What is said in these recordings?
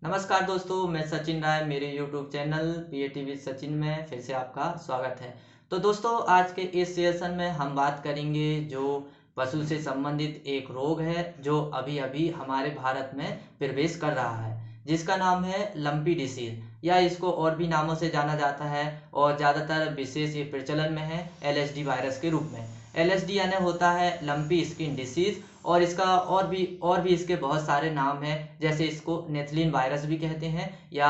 नमस्कार दोस्तों, मैं सचिन राय मेरे YouTube channel PAT with Sachin में फिर से आपका स्वागत है। तो दोस्तों, आज के इस सेशन में हम बात करेंगे जो पशु से संबंधित एक रोग है जो अभी अभी हमारे भारत में प्रवेश कर रहा है, जिसका नाम है लंपी डिसीज या इसको और भी नामों से जाना जाता है और ज़्यादातर विशेष ये प्रचलन में है एलएसडी वायरस के रूप में। एलएसडी यानी होता है लंपी स्किन डिसीज और इसका और भी इसके बहुत सारे नाम हैं, जैसे इसको नेथलिन वायरस भी कहते हैं या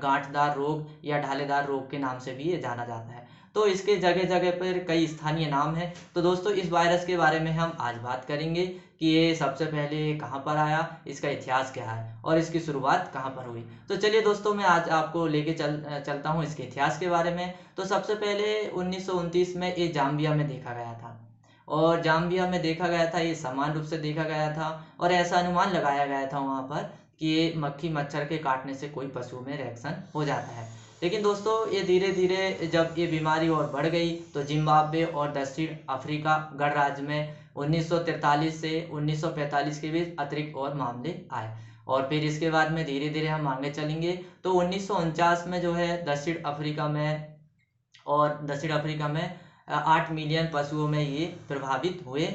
गांठदार रोग या ढालेदार रोग के नाम से भी ये जाना जाता है। तो इसके जगह जगह पर कई स्थानीय नाम हैं। तो दोस्तों, इस वायरस के बारे में हम आज बात करेंगे कि ये सबसे पहले कहाँ पर आया, इसका इतिहास क्या है और इसकी शुरुआत कहाँ पर हुई। तो चलिए दोस्तों, मैं आज आपको लेके चलता हूँ इसके इतिहास के बारे में। तो सबसे पहले 1929 में ये जाम्बिया में देखा गया था और जाम्बिया में देखा गया था, ये समान रूप से देखा गया था और ऐसा अनुमान लगाया गया था वहाँ पर कि ये मक्खी मच्छर के काटने से कोई पशु में रिएक्शन हो जाता है। लेकिन दोस्तों, ये धीरे धीरे जब ये बीमारी और बढ़ गई तो जिम्बाब्वे और दक्षिण अफ्रीका गणराज्य में 1943 से 1945 के बीच अतिरिक्त और मामले आए और फिर इसके बाद में धीरे धीरे हम आगे चलेंगे तो 1949 में जो है दक्षिण अफ्रीका में 8 मिलियन पशुओं में ये प्रभावित हुए।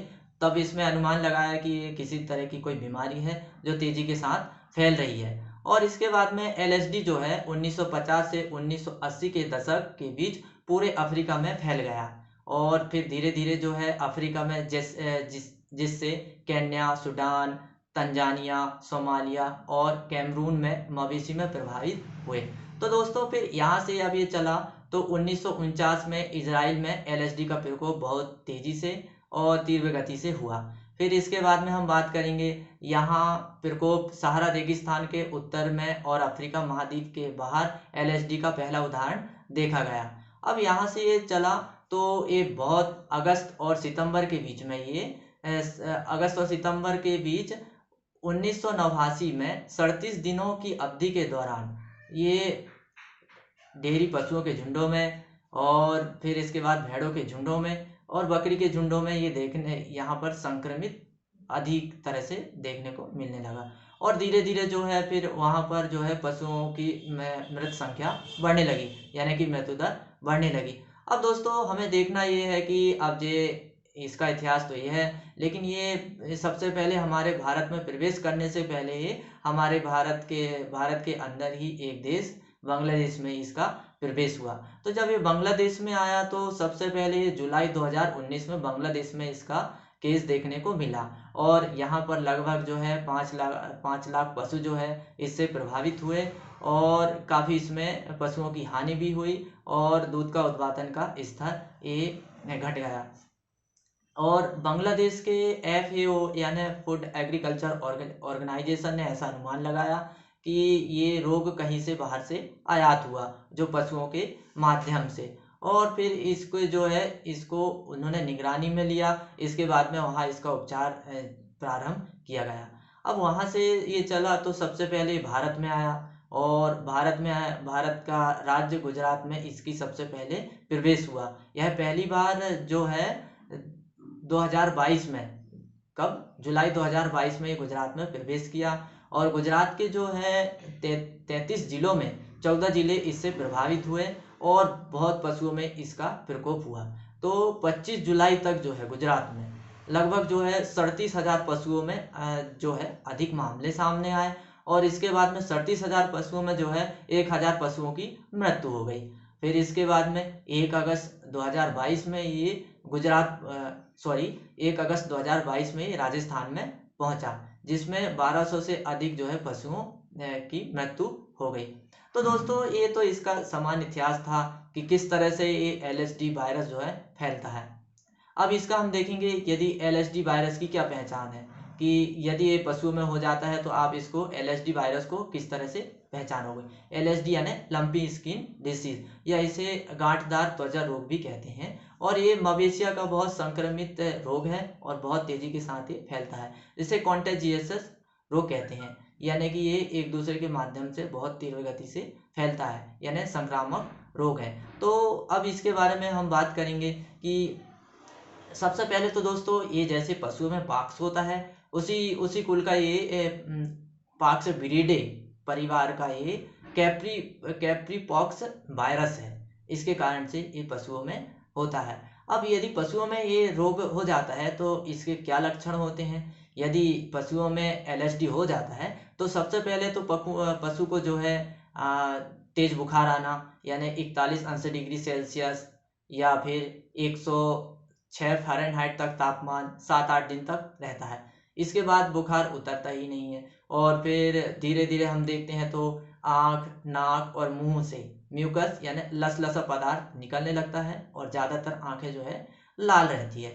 तब इसमें अनुमान लगाया कि ये किसी तरह की कोई बीमारी है जो तेजी के साथ फैल रही है। और इसके बाद में एलएसडी जो है 1950 से 1980 के दशक के बीच पूरे अफ्रीका में फैल गया और फिर धीरे धीरे जो है अफ्रीका में जिससे केन्या, सूडान, तंजानिया, सोमालिया और कैमरून में मवेशी में प्रभावित हुए। तो दोस्तों, फिर यहाँ से अब ये चला तो 1949 में इजराइल में एलएसडी का प्रकोप बहुत तेजी से और तीव्र गति से हुआ। फिर इसके बाद में हम बात करेंगे यहाँ प्रकोप सहारा रेगिस्तान के उत्तर में और अफ्रीका महाद्वीप के बाहर एलएसडी का पहला उदाहरण देखा गया। अब यहाँ से ये चला तो ये बहुत अगस्त और सितंबर के बीच में अगस्त और सितंबर के बीच 1989 में 37 दिनों की अवधि के दौरान ये डेयरी पशुओं के झुंडों में और फिर इसके बाद भेड़ों के झुंडों में और बकरी के झुंडों में यहाँ पर संक्रमित अधिक तरह से देखने को मिलने लगा और धीरे धीरे जो है फिर वहाँ पर जो है पशुओं की मृत संख्या बढ़ने लगी, यानी कि मृत्यु दर बढ़ने लगी। अब दोस्तों, हमें देखना ये है कि अब ये इसका इतिहास तो ये है, लेकिन ये सबसे पहले हमारे भारत में प्रवेश करने से पहले ये हमारे भारत के अंदर ही एक देश बांग्लादेश में इसका प्रवेश हुआ। तो जब ये बांग्लादेश में आया तो सबसे पहले जुलाई 2019 में बांग्लादेश में इसका केस देखने को मिला और यहाँ पर लगभग जो है 5 लाख पशु जो है इससे प्रभावित हुए और काफ़ी इसमें पशुओं की हानि भी हुई और दूध का उत्पादन का स्तर ये घट गया। और बांग्लादेश के FAO यानी फूड एग्रीकल्चर ऑर्गेनाइजेशन ने ऐसा अनुमान लगाया कि ये रोग कहीं से बाहर से आयात हुआ, जो पशुओं के माध्यम से। और फिर इसको उन्होंने निगरानी में लिया। इसके बाद में वहाँ इसका उपचार प्रारंभ किया गया। अब वहाँ से ये चला तो सबसे पहले भारत में आया और भारत का राज्य गुजरात में इसकी सबसे पहले प्रवेश हुआ। यह पहली बार जो है 2022 में, कब, जुलाई 2022 में ये गुजरात में प्रवेश किया और गुजरात के जो है 33 जिलों में 14 जिले इससे प्रभावित हुए और बहुत पशुओं में इसका प्रकोप हुआ। तो 25 जुलाई तक जो है गुजरात में लगभग जो है 37,000 पशुओं में जो है अधिक मामले सामने आए और इसके बाद में 37,000 पशुओं में जो है 1,000 पशुओं की मृत्यु हो गई। फिर इसके बाद में 1 अगस्त 2022 में ये 1 अगस्त 2022 में ये राजस्थान में पहुंचा, जिसमें 1200 से अधिक जो है पशुओं की मृत्यु हो गई। तो दोस्तों, ये तो इसका सामान्य इतिहास था कि किस तरह से ये एलएसडी वायरस जो है फैलता है। अब इसका हम देखेंगे यदि एलएसडी वायरस की क्या पहचान है, कि यदि ये पशु में हो जाता है तो आप इसको एलएसडी वायरस को किस तरह से पहचानोगे। एलएसडी यानी लंपी स्किन डिसीज या इसे गांठदार त्वचा रोग भी कहते हैं और ये मवेशिया का बहुत संक्रमित रोग है और बहुत तेजी के साथ ये फैलता है, जिसे कॉन्टेजियस रोग कहते हैं, यानी कि ये एक दूसरे के माध्यम से बहुत तीव्र गति से फैलता है, यानी संक्रामक रोग है। तो अब इसके बारे में हम बात करेंगे कि सबसे पहले तो दोस्तों, ये जैसे पशुओं में पॉक्स होता है उसी कुल का ये पॉक्स विरिडे परिवार का ये कैप्रीपॉक्स वायरस है। इसके कारण से ये पशुओं में होता है। अब यदि पशुओं में ये रोग हो जाता है तो इसके क्या लक्षण होते हैं? यदि पशुओं में एलएसडी हो जाता है तो सबसे पहले तो पशु को जो है तेज बुखार आना, यानी 41 अंश डिग्री सेल्सियस या फिर 106 फ़ारेनहाइट तक तापमान 7-8 दिन तक रहता है। इसके बाद बुखार उतरता ही नहीं है और फिर धीरे धीरे हम देखते हैं तो आँख, नाक और मुंह से म्यूकस यानी लसलसा पदार्थ निकलने लगता है और ज़्यादातर आँखें जो है लाल रहती है।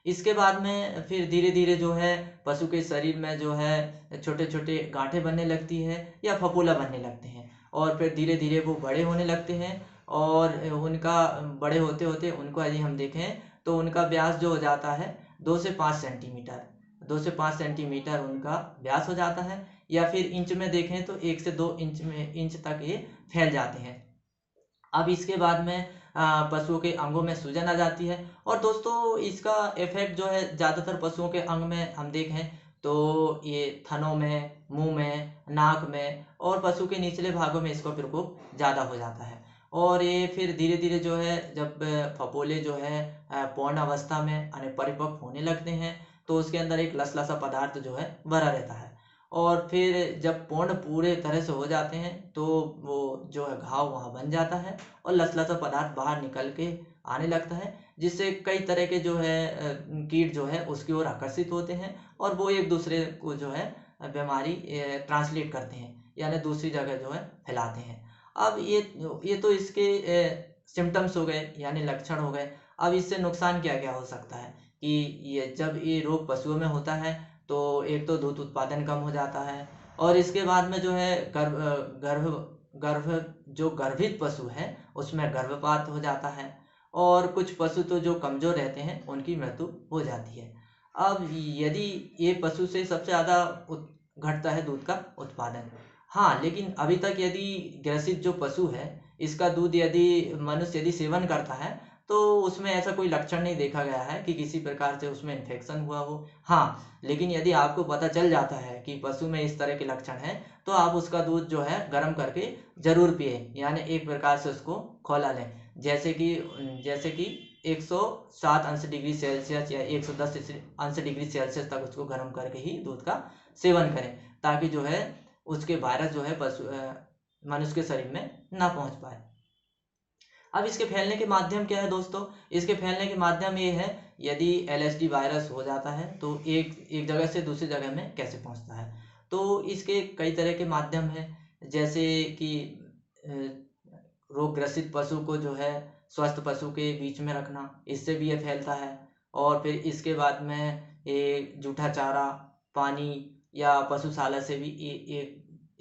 इसके बाद में फिर धीरे धीरे जो है पशु के शरीर में जो है छोटे छोटे गांठें बनने लगती है या फफूला बनने लगते हैं और फिर धीरे धीरे वो बड़े होने लगते हैं और उनका बड़े होते होते उनको यदि हम देखें तो उनका व्यास जो हो जाता है 2 से 5 सेंटीमीटर, 2 से 5 सेंटीमीटर उनका व्यास हो जाता है, या फिर इंच में देखें तो 1 से 2 इंच तक ये फैल जाते हैं। अब इसके बाद में पशुओं के अंगों में सूजन आ जाती है और दोस्तों इसका इफेक्ट जो है ज़्यादातर पशुओं के अंग में हम देखें तो ये थनों में, मुंह में, नाक में और पशु के निचले भागों में इसका प्रकोप ज़्यादा हो जाता है। और ये फिर धीरे धीरे जो है जब फपोले जो है पूर्ण अवस्था में यानी परिपक्व होने लगते हैं तो उसके अंदर एक लसलसा पदार्थ जो है भरा रहता है और फिर जब पूर्ण पूरे तरह से हो जाते हैं तो वो जो है घाव वहाँ बन जाता है और लसलसा पदार्थ बाहर निकल के आने लगता है, जिससे कई तरह के जो है कीट जो है उसकी ओर आकर्षित होते हैं और वो एक दूसरे को जो है बीमारी ट्रांसलेट करते हैं यानी दूसरी जगह जो है फैलाते हैं। अब ये तो इसके सिम्टम्स हो गए यानी लक्षण हो गए। अब इससे नुकसान क्या क्या हो सकता है कि ये जब ये रोग पशुओं में होता है तो एक तो दूध उत्पादन कम हो जाता है और इसके बाद में जो है गर्भ गर्भ जो गर्भित पशु है उसमें गर्भपात हो जाता है और कुछ पशु तो जो कमजोर रहते हैं उनकी मृत्यु हो जाती है। अब यदि ये पशु से सबसे ज़्यादा घटता है दूध का उत्पादन। हाँ, लेकिन अभी तक यदि ग्रसित जो पशु है इसका दूध यदि मनुष्य यदि सेवन करता है तो उसमें ऐसा कोई लक्षण नहीं देखा गया है कि किसी प्रकार से उसमें इन्फेक्शन हुआ हो। हाँ, लेकिन यदि आपको पता चल जाता है कि पशु में इस तरह के लक्षण हैं तो आप उसका दूध जो है गर्म करके जरूर पिए, यानी एक प्रकार से उसको खौला लें। जैसे कि 107 अंश डिग्री सेल्सियस या 110 अंश डिग्री सेल्सियस तक उसको गर्म करके ही दूध का सेवन करें ताकि जो है उसके वायरस जो है मनुष्य के शरीर में ना पहुंच पाए। अब इसके फैलने के माध्यम क्या है दोस्तों? इसके फैलने के माध्यम ये है यदि एलएसडी वायरस हो जाता है तो एक जगह से दूसरी जगह में कैसे पहुंचता है। तो इसके कई तरह के माध्यम हैं, जैसे कि रोग ग्रसित पशु को जो है स्वस्थ पशु के बीच में रखना, इससे भी ये फैलता है। और फिर इसके बाद में ये जूठा चारा, पानी या पशुशाला से भी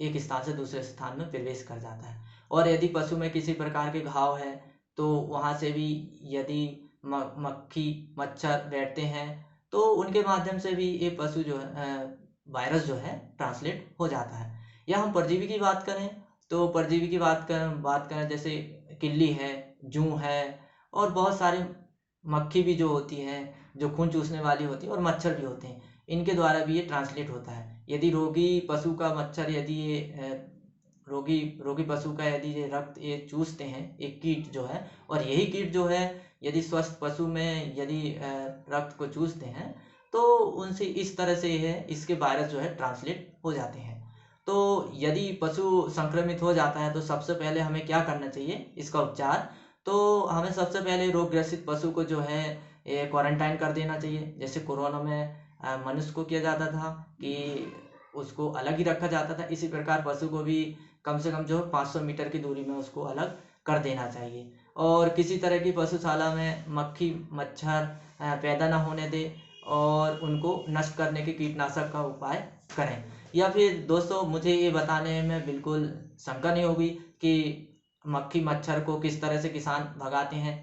एक स्थान से दूसरे स्थान में प्रवेश कर जाता है। और यदि पशु में किसी प्रकार के घाव है तो वहाँ से भी यदि मक्खी मच्छर बैठते हैं तो उनके माध्यम से भी ये पशु जो है वायरस जो है ट्रांसलेट हो जाता है। या हम परजीवी की बात करें तो परजीवी की बात करें जैसे किल्ली है, जूं है और बहुत सारे मक्खी भी जो होती है जो खून चूसने वाली होती है और मच्छर भी होते हैं, इनके द्वारा भी ये ट्रांसलेट होता है। यदि रोगी पशु का मच्छर यदि ये रोगी पशु का यदि ये रक्त ये चूसते हैं एक कीट जो है, और यही कीट जो है यदि स्वस्थ पशु में यदि रक्त को चूसते हैं तो उनसे इस तरह से है इसके वायरस जो है ट्रांसलेट हो जाते हैं। तो यदि पशु संक्रमित हो जाता है तो सबसे पहले हमें क्या करना चाहिए इसका उपचार? तो हमें सबसे पहले रोग ग्रसित पशु को जो है क्वारंटाइन कर देना चाहिए। जैसे कोरोना में मनुष्य को किया जाता था कि उसको अलग ही रखा जाता था, इसी प्रकार पशु को भी कम से कम जो 500 मीटर की दूरी में उसको अलग कर देना चाहिए। और किसी तरह की पशुशाला में मक्खी मच्छर पैदा ना होने दे और उनको नष्ट करने के कीटनाशक का उपाय करें। या फिर दोस्तों मुझे ये बताने में बिल्कुल शंका नहीं होगी कि मक्खी मच्छर को किस तरह से किसान भगाते हैं,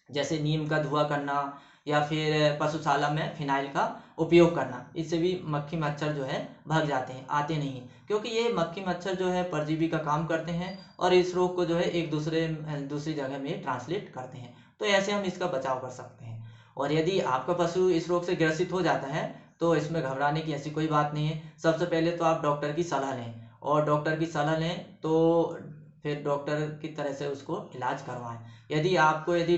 जैसे नीम का धुआं करना या फिर पशुशाला में फिनाइल का उपयोग करना, इससे भी मक्खी मच्छर जो है भाग जाते हैं, आते नहीं, क्योंकि ये मक्खी मच्छर जो है परजीवी का काम करते हैं और इस रोग को जो है एक दूसरी जगह में ट्रांसलेट करते हैं। तो ऐसे हम इसका बचाव कर सकते हैं। और यदि आपका पशु इस रोग से ग्रसित हो जाता है तो इसमें घबराने की ऐसी कोई बात नहीं है। सबसे पहले तो आप डॉक्टर की सलाह लें और डॉक्टर की सलाह लें, तो फिर डॉक्टर की तरह से उसको इलाज करवाएं। यदि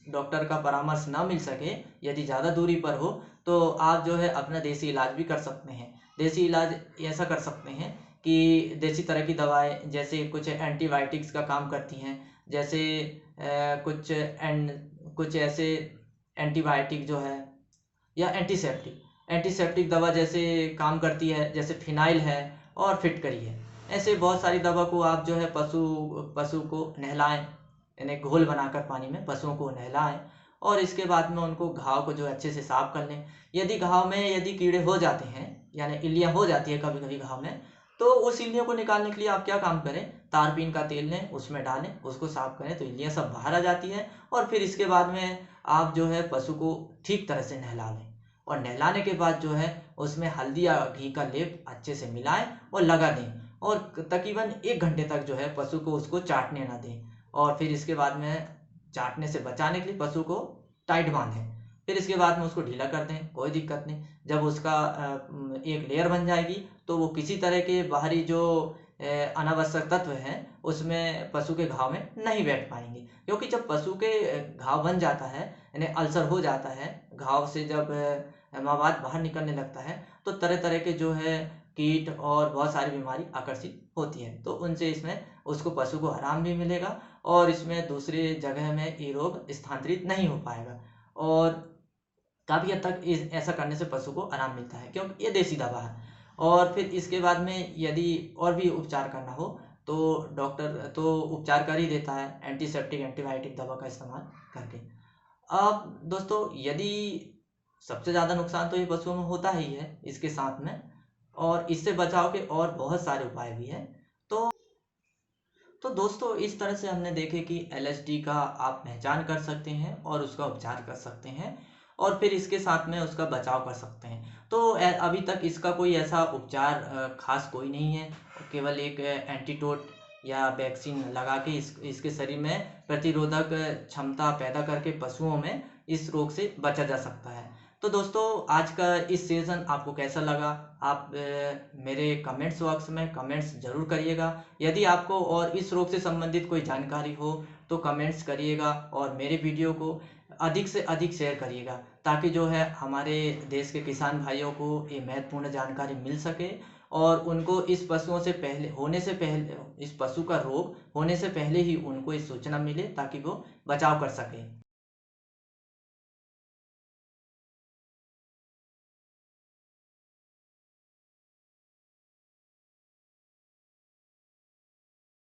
डॉक्टर का परामर्श ना मिल सके, यदि ज़्यादा दूरी पर हो, तो आप जो है अपना देसी इलाज भी कर सकते हैं। देसी इलाज ऐसा कर सकते हैं कि देसी तरह की दवाएं, जैसे कुछ एंटीबायोटिक्स का काम करती हैं, जैसे कुछ ऐसे एंटीबायोटिक जो है, या एंटीसेप्टिक दवा जैसे काम करती है, जैसे फिनाइल है और फिटकरी है। ऐसे बहुत सारी दवा को आप जो है पशु को नहलाएं, यानी घोल बनाकर पानी में पशुओं को नहलाएं, और इसके बाद में उनको घाव को जो अच्छे से साफ कर लें। यदि घाव में यदि कीड़े हो जाते हैं, यानी इल्लियाँ हो जाती है कभी कभी घाव में, तो उस इल्लियों को निकालने के लिए आप क्या काम करें, तारपीन का तेल लें, उसमें डालें, उसको साफ करें, तो इल्लियाँ सब बाहर आ जाती है। और फिर इसके बाद में आप जो है पशु को ठीक तरह से नहला लें, और नहलाने के बाद जो है उसमें हल्दी या घी का लेप अच्छे से मिलाएं और लगा दें, और तकरीबन 1 घंटे तक जो है पशु को उसको चाटने ना दें। और फिर इसके बाद में चाटने से बचाने के लिए पशु को टाइट बांधें। फिर इसके बाद में उसको ढीला कर दें, कोई दिक्कत नहीं। जब उसका एक लेयर बन जाएगी, तो वो किसी तरह के बाहरी जो अनावश्यक तत्व हैं उसमें पशु के घाव में नहीं बैठ पाएंगे। क्योंकि जब पशु के घाव बन जाता है, यानी अल्सर हो जाता है, घाव से जब मवाद बाहर निकलने लगता है, तो तरह तरह के जो है कीट और बहुत सारी बीमारी आकर्षित होती है। तो उनसे इसमें उसको पशु को आराम भी मिलेगा, और इसमें दूसरी जगह में ये रोग स्थानांतरित नहीं हो पाएगा, और काफ़ी हद तक ऐसा करने से पशु को आराम मिलता है, क्योंकि ये देसी दवा है। और फिर इसके बाद में यदि और भी उपचार करना हो, तो डॉक्टर तो उपचार कर ही देता है एंटीसेप्टिक एंटीबायोटिक दवा का इस्तेमाल करके। अब दोस्तों, यदि सबसे ज़्यादा नुकसान तो ये पशुओं में होता ही है इसके साथ में, और इससे बचाव के और बहुत सारे उपाय भी हैं। तो दोस्तों, इस तरह से हमने देखे कि एलएसडी का आप पहचान कर सकते हैं और उसका उपचार कर सकते हैं, और फिर इसके साथ में उसका बचाव कर सकते हैं। तो अभी तक इसका कोई ऐसा उपचार खास कोई नहीं है। केवल एक एंटीडोट या वैक्सीन लगा के इसके शरीर में प्रतिरोधक क्षमता पैदा करके पशुओं में इस रोग से बचा जा सकता है। तो दोस्तों, आज का इस सेशन आपको कैसा लगा, आप मेरे कमेंट्स बॉक्स में कमेंट्स जरूर करिएगा। यदि आपको और इस रोग से संबंधित कोई जानकारी हो, तो कमेंट्स करिएगा, और मेरे वीडियो को अधिक से अधिक शेयर करिएगा, ताकि जो है हमारे देश के किसान भाइयों को ये महत्वपूर्ण जानकारी मिल सके, और उनको इस पशु का रोग होने से पहले ही उनको इस सूचना मिले, ताकि वो बचाव कर सके।